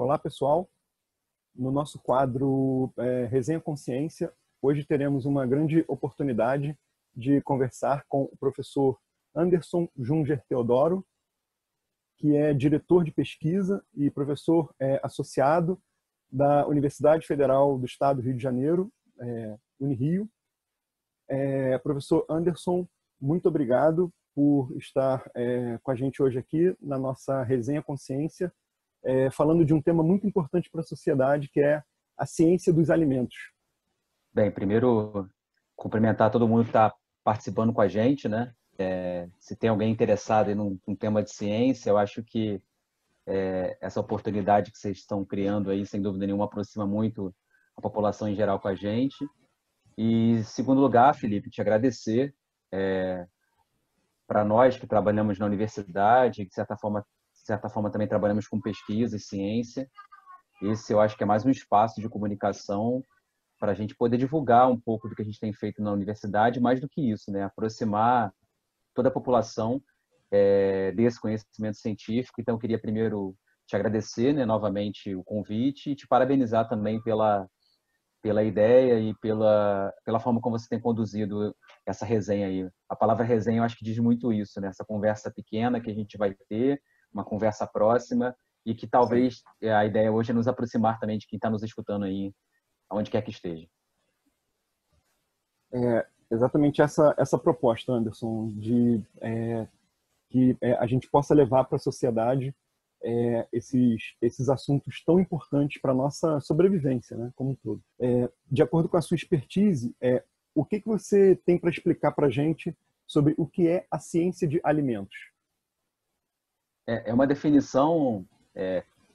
Olá, pessoal. No nosso quadro Resenha Consciência, hoje teremos uma grande oportunidade de conversar com o professor Anderson Junger Teodoro, que é diretor de pesquisa e professor associado da Universidade Federal do Estado do Rio de Janeiro, Unirio. Professor Anderson, muito obrigado por estar com a gente hoje aqui na nossa Resenha Consciência, falando de um tema muito importante para a sociedade, que é a ciência dos alimentos. Bem, primeiro, cumprimentar todo mundo que está participando com a gente, né? Se tem alguém interessado em um tema de ciência, eu acho que essa oportunidade que vocês estão criando aí, sem dúvida nenhuma, aproxima muito a população em geral com a gente. E, em segundo lugar, Felipe, te agradecer. Para nós que trabalhamos na universidade, de certa forma também trabalhamos com pesquisa e ciência, esse eu acho que é mais um espaço de comunicação para a gente poder divulgar um pouco do que a gente tem feito na universidade, mais do que isso, né? Aproximar toda a população desse conhecimento científico. Então, eu queria primeiro te agradecer, né, novamente o convite, e te parabenizar também pela ideia e pela forma como você tem conduzido essa resenha aí. A palavra resenha, eu acho que diz muito isso, né? Essa conversa pequena que a gente vai ter, uma conversa próxima, e que talvez a ideia hoje é nos aproximar também de quem está nos escutando aí, aonde quer que esteja. Exatamente essa proposta, Anderson, de que a gente possa levar para a sociedade esses assuntos tão importantes para a nossa sobrevivência, né, como um todo. De acordo com a sua expertise, o que você tem para explicar para a gente sobre o que é a ciência de alimentos? É uma definição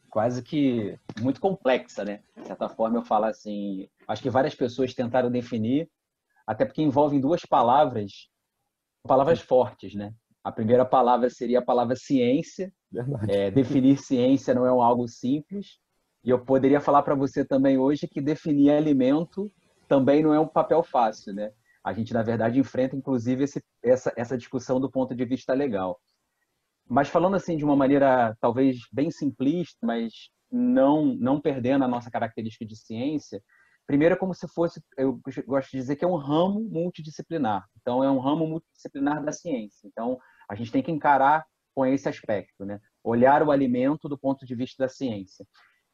quase que muito complexa, né? De certa forma, eu falo assim, acho que várias pessoas tentaram definir, até porque envolvem duas palavras fortes, né? A primeira palavra seria a palavra ciência. Verdade. Definir ciência não é algo simples. E eu poderia falar para você também hoje que definir alimento também não é um papel fácil, né? A gente, na verdade, enfrenta, inclusive, essa discussão do ponto de vista legal. Mas falando assim de uma maneira talvez bem simplista, mas não perdendo a nossa característica de ciência, primeiro é como se fosse, eu gosto de dizer que é um ramo multidisciplinar. Então, é um ramo multidisciplinar da ciência. Então, a gente tem que encarar com esse aspecto, né? Olhar o alimento do ponto de vista da ciência.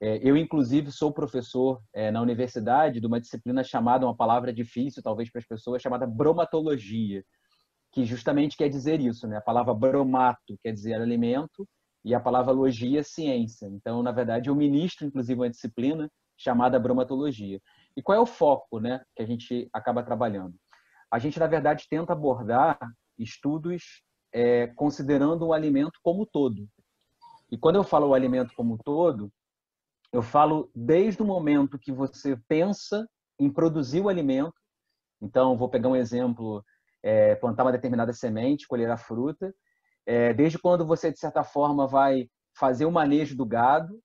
Eu, inclusive, sou professor na universidade de uma disciplina chamada, uma palavra difícil talvez para as pessoas, chamada bromatologia, que justamente quer dizer isso, né? A palavra bromato quer dizer alimento e a palavra logia, ciência. Então, na verdade, eu ministro, inclusive, uma disciplina chamada bromatologia. E qual é o foco, né, que a gente acaba trabalhando? A gente, na verdade, tenta abordar estudos considerando o alimento como todo. E quando eu falo o alimento como todo, eu falo desde o momento que você pensa em produzir o alimento. Então, vou pegar um exemplo, plantar uma determinada semente, colher a fruta, desde quando você, de certa forma, vai fazer o manejo do gado,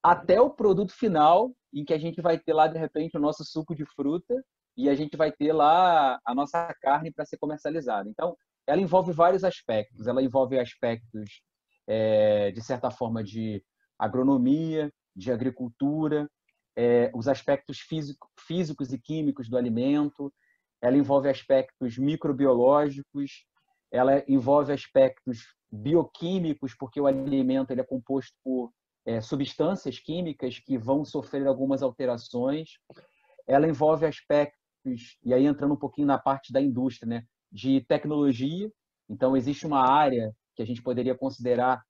até o produto final, em que a gente vai ter lá, de repente, o nosso suco de fruta e a gente vai ter lá a nossa carne para ser comercializada. Então, ela envolve vários aspectos. Ela envolve aspectos, de certa forma, de agronomia, de agricultura, os aspectos físicos e químicos do alimento. Ela envolve aspectos microbiológicos, ela envolve aspectos bioquímicos, porque o alimento ele é composto por substâncias químicas que vão sofrer algumas alterações. Ela envolve aspectos, e aí entrando um pouquinho na parte da indústria, né, de tecnologia. Então, existe uma área que a gente poderia considerar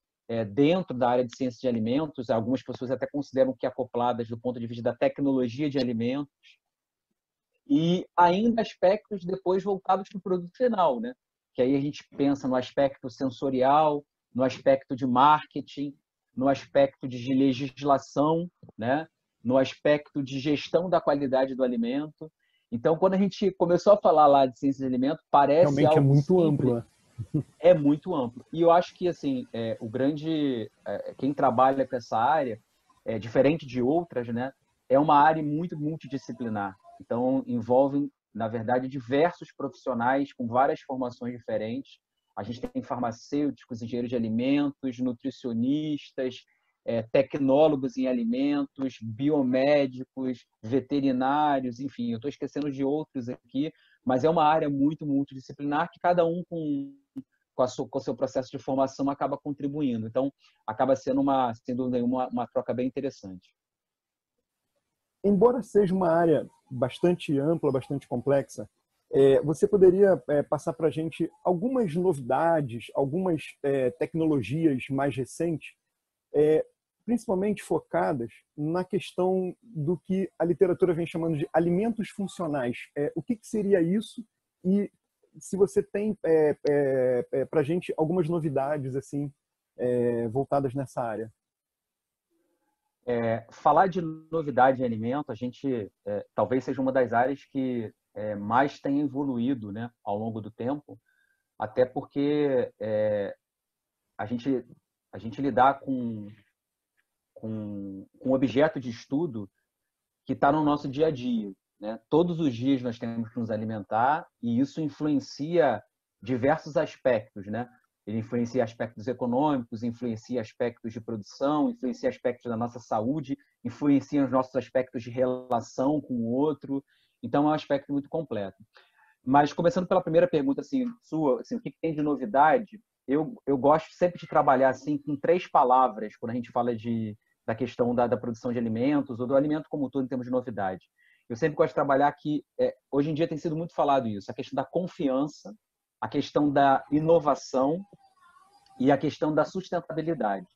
dentro da área de ciência de alimentos, algumas pessoas até consideram que acopladas do ponto de vista da tecnologia de alimentos, e ainda aspectos depois voltados para o produto final, né? Que aí a gente pensa no aspecto sensorial, no aspecto de marketing, no aspecto de legislação, né? No aspecto de gestão da qualidade do alimento. Então, quando a gente começou a falar lá de ciência de alimento, parece Realmente é algo muito simples, amplo. é muito amplo. E eu acho que assim, quem trabalha com essa área, diferente de outras, né, é uma área muito multidisciplinar. Então, envolve, na verdade, diversos profissionais com várias formações diferentes. A gente tem farmacêuticos, engenheiros de alimentos, nutricionistas, tecnólogos em alimentos, biomédicos, veterinários, enfim, eu estou esquecendo de outros aqui, mas é uma área muito multidisciplinar que cada um com o seu processo de formação acaba contribuindo. Então, acaba sendo, sem dúvida nenhuma, uma troca bem interessante. Embora seja uma área bastante ampla, bastante complexa, você poderia passar para a gente algumas novidades, algumas tecnologias mais recentes, principalmente focadas na questão do que a literatura vem chamando de alimentos funcionais. O que seria isso? E se você tem para a gente algumas novidades assim voltadas nessa área. Falar de novidade em alimento, a gente talvez seja uma das áreas que mais tem evoluído, né, ao longo do tempo, até porque a gente lidar com um objeto de estudo que está no nosso dia a dia, né? Todos os dias nós temos que nos alimentar e isso influencia diversos aspectos, né? Ele influencia aspectos econômicos, influencia aspectos de produção, influencia aspectos da nossa saúde, influencia os nossos aspectos de relação com o outro. Então, é um aspecto muito completo. Mas, começando pela primeira pergunta assim, sua, assim, o que tem de novidade? Eu gosto sempre de trabalhar assim, com 3 palavras, quando a gente fala da questão da produção de alimentos ou do alimento como um todo em termos de novidade. Eu sempre gosto de trabalhar que, hoje em dia tem sido muito falado isso, a questão da confiança, a questão da inovação e a questão da sustentabilidade.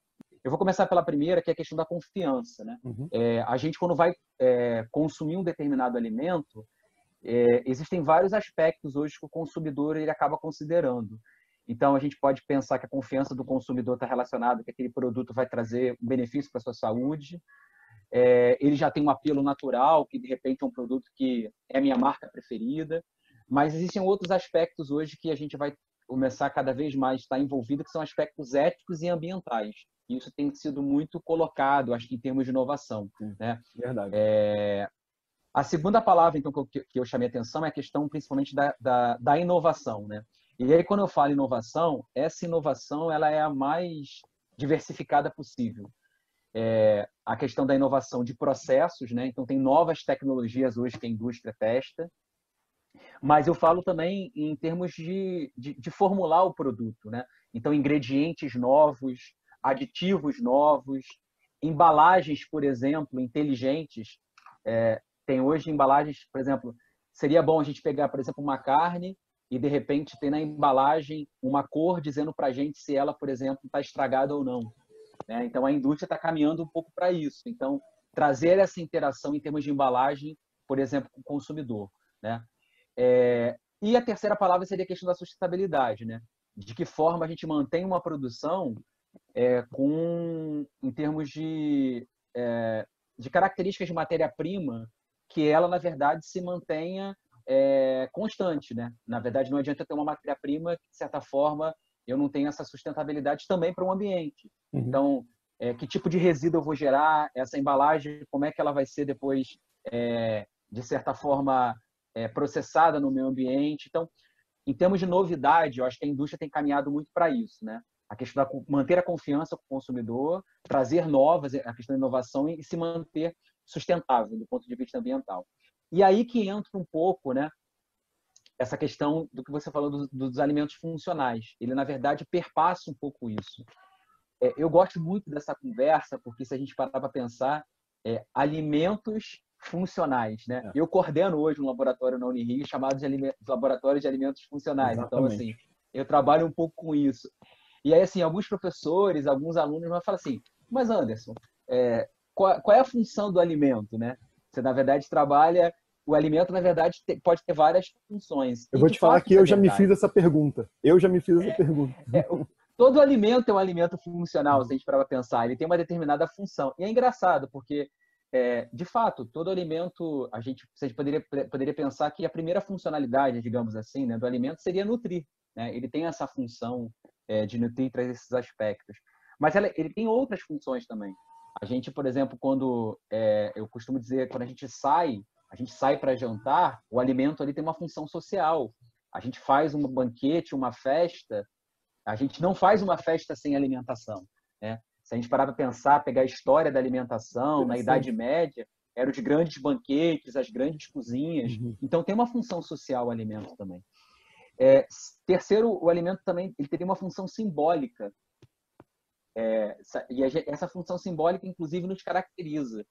Eu vou começar pela primeira, que é a questão da confiança, né? Uhum. A gente, quando vai consumir um determinado alimento, existem vários aspectos hoje que o consumidor ele acaba considerando. Então, a gente pode pensar que a confiança do consumidor está relacionada que aquele produto vai trazer um benefício para a sua saúde. Ele já tem um apelo natural, que de repente é um produto que é a minha marca preferida. Mas existem outros aspectos hoje que a gente vai começar cada vez mais a estar envolvido, que são aspectos éticos e ambientais. E isso tem sido muito colocado, acho que em termos de inovação, né? Verdade. A segunda palavra, então, que eu chamei a atenção é a questão, principalmente, da inovação, né? E aí, quando eu falo inovação, essa inovação ela é a mais diversificada possível. A questão da inovação de processos, né? Então, tem novas tecnologias hoje que a indústria testa, mas eu falo também em termos de formular o produto, né? Então, ingredientes novos, aditivos novos, embalagens, por exemplo, inteligentes. Tem hoje embalagens, por exemplo, seria bom a gente pegar, por exemplo, uma carne e, de repente, ter na embalagem uma cor dizendo para a gente se ela, por exemplo, está estragada ou não, né? Então, a indústria está caminhando um pouco para isso. Então, trazer essa interação em termos de embalagem, por exemplo, com o consumidor, né? E a terceira palavra seria a questão da sustentabilidade, né? De que forma a gente mantém uma produção em termos de características de matéria-prima que ela, na verdade, se mantenha constante, né? Na verdade, não adianta ter uma matéria-prima que, de certa forma, eu não tenho essa sustentabilidade também para o ambiente. Uhum. Então, que tipo de resíduo eu vou gerar? Essa embalagem, como é que ela vai ser depois, de certa forma, processada no meio ambiente? Então, em termos de novidade, eu acho que a indústria tem caminhado muito para isso, né? A questão de manter a confiança com o consumidor, trazer novas, a questão da inovação e se manter sustentável do ponto de vista ambiental. E aí que entra um pouco, né, essa questão do que você falou dos alimentos funcionais. Ele, na verdade, perpassa um pouco isso. Eu gosto muito dessa conversa, porque se a gente parar para pensar, alimentos funcionais, né? Eu coordeno hoje um laboratório na Unirio chamado de Laboratório de Alimentos Funcionais. Exatamente. Então, assim, eu trabalho um pouco com isso. E aí, assim, alguns professores, alguns alunos vão falar assim, mas Anderson, qual é a função do alimento, né? Você, na verdade, trabalha... O alimento, na verdade, pode ter várias funções. Eu vou te falar que eu já me fiz essa pergunta. Todo alimento é um alimento funcional, se a gente parar para pensar. Ele tem uma determinada função. E é engraçado, porque, de fato, todo alimento, a gente poderia pensar que a primeira funcionalidade, digamos assim, né, do alimento seria nutrir, né? Ele tem essa função de nutrir e trazer esses aspectos. Mas ele tem outras funções também. A gente, por exemplo, eu costumo dizer, quando a gente sai para jantar, o alimento ali tem uma função social. A gente faz um banquete, uma festa, a gente não faz uma festa sem alimentação, né? Se a gente parar para pensar, pegar a história da alimentação, na Idade Média, eram os grandes banquetes, as grandes cozinhas. Então, tem uma função social o alimento também. Terceiro, o alimento também ele teria uma função simbólica. E essa função simbólica, inclusive, nos caracteriza.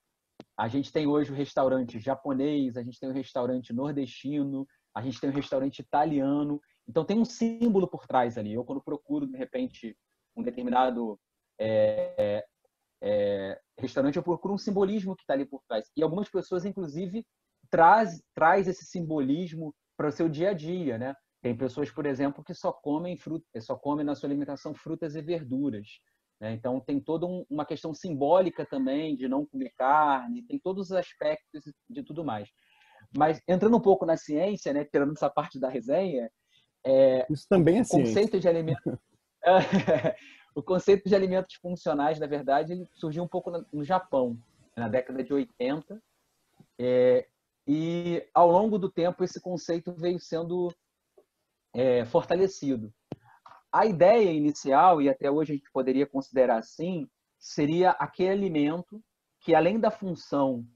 A gente tem hoje o restaurante japonês, a gente tem o restaurante nordestino, a gente tem o restaurante italiano. Então, tem um símbolo por trás ali. Eu, quando procuro, de repente, um determinado restaurante, eu procuro um simbolismo que está ali por trás. E algumas pessoas, inclusive, traz esse simbolismo para o seu dia a dia, né? Tem pessoas, por exemplo, que só comem na sua alimentação frutas e verduras, né? Então, tem toda uma questão simbólica também de não comer carne, tem todos os aspectos de tudo mais. Mas, entrando um pouco na ciência, né, tirando essa parte da resenha, isso também é conceito ciência. de alimento... O conceito de alimentos funcionais, na verdade, ele surgiu um pouco no Japão, na década de 80. E, ao longo do tempo, esse conceito veio sendo fortalecido. A ideia inicial, e até hoje a gente poderia considerar assim, seria aquele alimento que, além da função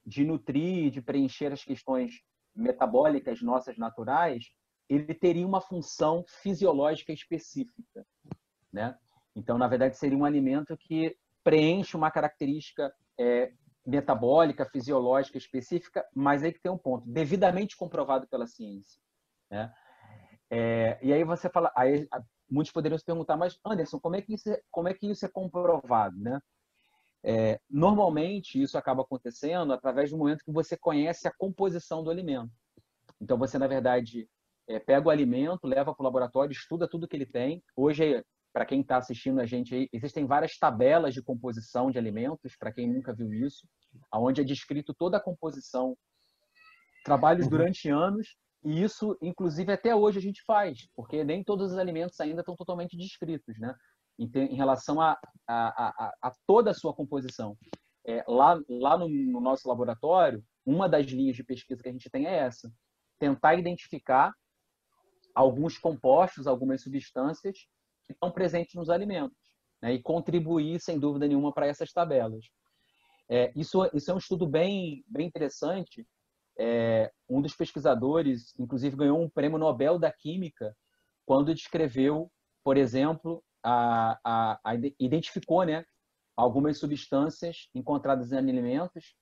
de nutrir, de preencher as questões metabólicas nossas naturais, ele teria uma função fisiológica específica, né? Então, na verdade, seria um alimento que preenche uma característica metabólica, fisiológica específica, mas aí que tem um ponto, devidamente comprovado pela ciência, né? E aí você fala, aí muitos poderiam se perguntar, mas Anderson, como é que isso é comprovado, né? Normalmente isso acaba acontecendo através do momento que você conhece a composição do alimento. Então você, na verdade, pega o alimento, leva para o laboratório, estuda tudo que ele tem. Hoje, para quem está assistindo a gente aí, existem várias tabelas de composição de alimentos, para quem nunca viu isso, onde é descrito toda a composição, trabalhos durante anos, e isso, inclusive, até hoje a gente faz, porque nem todos os alimentos ainda estão totalmente descritos, né? Em relação a toda a sua composição. Lá no nosso laboratório, uma das linhas de pesquisa que a gente tem é essa, tentar identificar alguns compostos, algumas substâncias que estão presentes nos alimentos, né? E contribuir, sem dúvida nenhuma, para essas tabelas. Isso é um estudo bem interessante. Um dos pesquisadores, inclusive, ganhou um prêmio Nobel da Química quando descreveu, por exemplo, identificou, né, algumas substâncias encontradas em alimentos.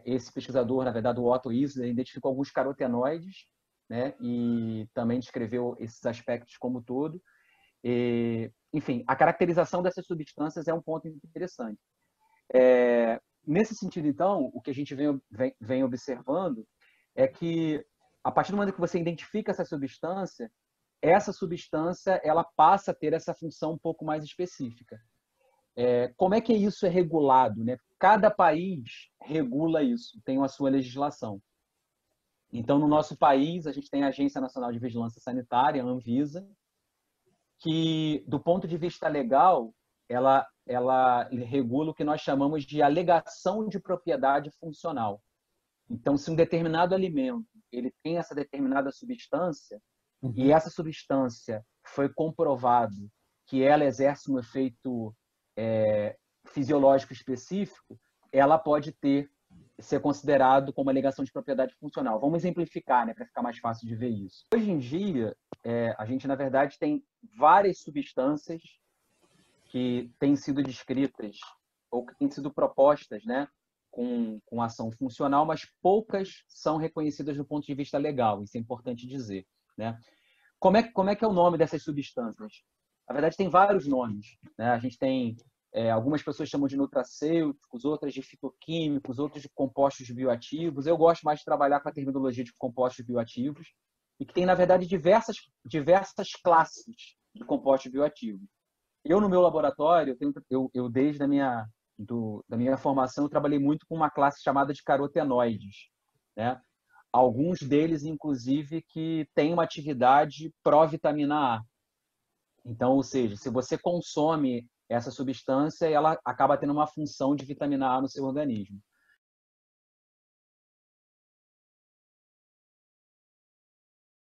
Esse pesquisador, na verdade, o Otto Isler, identificou alguns carotenoides, né, e também descreveu esses aspectos como todo. Enfim, a caracterização dessas substâncias é um ponto interessante. Nesse sentido, então, o que a gente vem observando é que, a partir do momento que você identifica essa substância ela passa a ter essa função um pouco mais específica. Como é que isso é regulado, né? Cada país regula isso, tem a sua legislação. Então, no nosso país, a gente tem a Agência Nacional de Vigilância Sanitária, a Anvisa, que, do ponto de vista legal, ela regula o que nós chamamos de alegação de propriedade funcional. Então, se um determinado alimento ele tem essa determinada substância, e essa substância foi comprovado que ela exerce um efeito fisiológico específico, ela pode ser considerado como alegação de propriedade funcional. Vamos exemplificar, né, para ficar mais fácil de ver isso. Hoje em dia, a gente, na verdade, tem várias substâncias que têm sido descritas ou que têm sido propostas, né, com ação funcional, mas poucas são reconhecidas do ponto de vista legal. Isso é importante dizer, né? Como é que é o nome dessas substâncias? Na verdade, tem vários nomes, né? A gente tem algumas pessoas chamam de nutracêuticos, outras de fitoquímicos, outros de compostos bioativos. Eu gosto mais de trabalhar com a terminologia de compostos bioativos e que tem, na verdade, diversas classes de compostos bioativos. Eu, no meu laboratório, eu desde da minha formação, eu trabalhei muito com uma classe chamada de carotenoides, né? Alguns deles, inclusive, que têm uma atividade pró-vitamina A. Então, ou seja, se você consome essa substância, ela acaba tendo uma função de vitamina A no seu organismo.